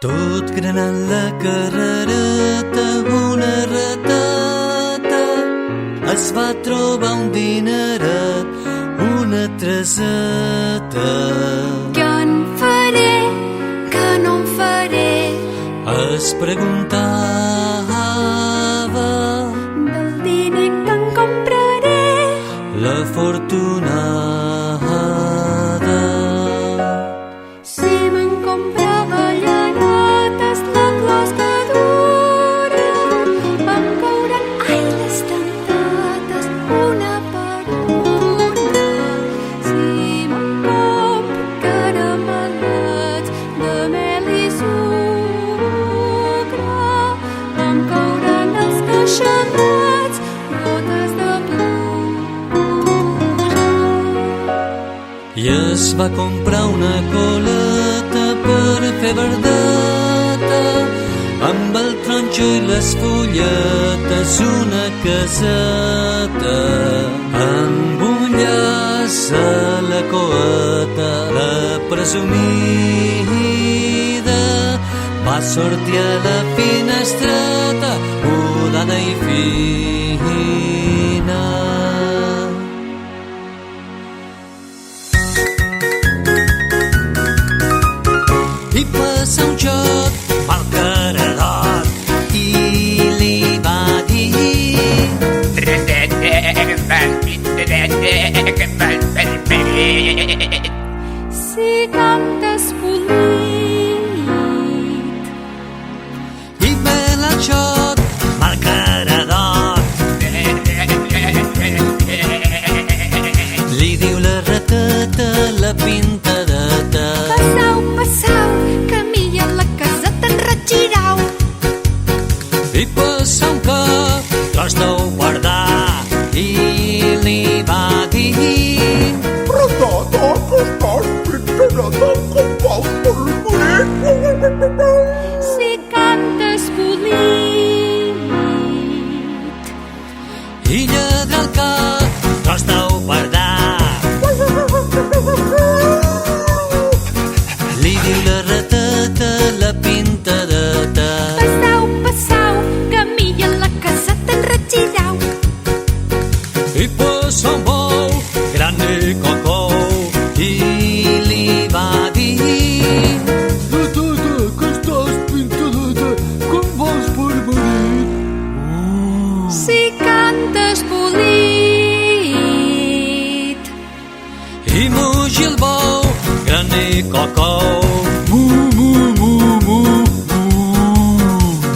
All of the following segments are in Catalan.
Tot granant la carrereta, una rateta es va trobar un dineret, una treseta. Què en faré, que no en faré? Es preguntava del diner que en compraré. la fortunada. Si me'n comprava llarotes, la closca dura, em cauran, ai, les tantetes, una per una. Si me'n compro caramelets de mel i sucre, em cauran els caixanets, gotes de pluja. I es va comprar una coleta per fer verdeta, amb el tronxo i les fulletes una caseta. Amb un llaç a la coeta, la presumida va sortir a la finestreta, mudada i fina. I passa un xot pel caradot i li va dir: Si cantes polit, i ve la xot pel caradot, li diu la rateta, la pintadeta: passau, passau, que a mi a la casa te'n regirau. i passa un cop, les deu guardar, i li va dir: Ratata, que estàs pintada com val per morir. Si cantes polit, i lladra el cap, les deu guardar. Li diu la rateta, la pintadeta: passau, passau, que a mi a la casa te'n regirau. i passa un bou, gran i cocó, i li va dir: Ratata, que estàs pintada com vols per marit. Si cantes polit, i mugi el bou, gran i cocó. Mu, mu, mu, mu, mu.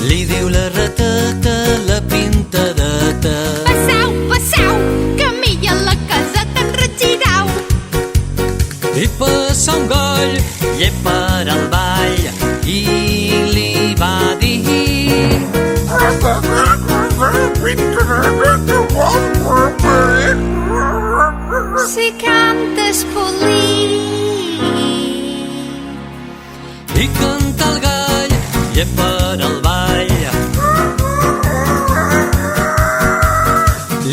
Li diu la rateta, la pintadeta: passau, passau, que a mi a la casa te'n regirau. i passa un gall, llepa al ball, i li va dir: Ratata, que estàs pintada com vols per marit. Si cantes polit, i canta el gall, llepa al ball.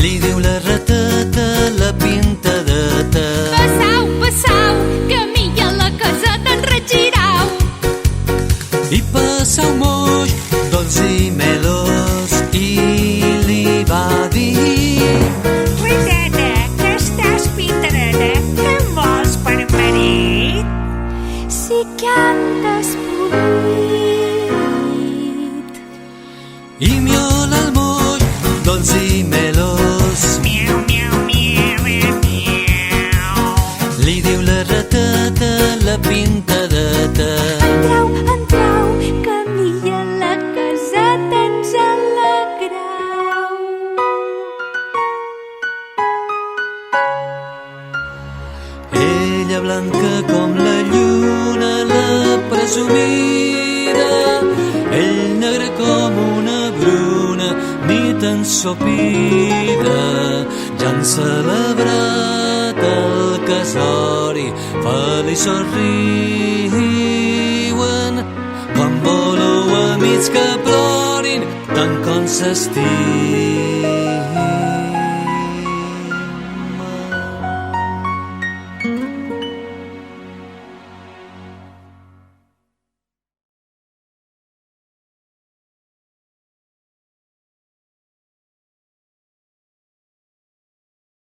Li diu la rateta, la pintadeta: passau, passau, que a mi a la casa te'n regirau. i passa un moix, dolç i melós, i li va dir: Ratata, que estàs pintada, que em vols per marit? Si cantes polit, i miola el moix, dolç i melós. Miau, miau, miau, miau. Li diu la rateta, la pintadeta: entrau, entrau, que a mi a la casa tens alegrau. ella blanca com la lluna, la presumida, ell negre com una bruna, nit ensopida. Ja han celebrat el casori, feliços riuen, quan voleu amics que plorin, tant com s'estimen.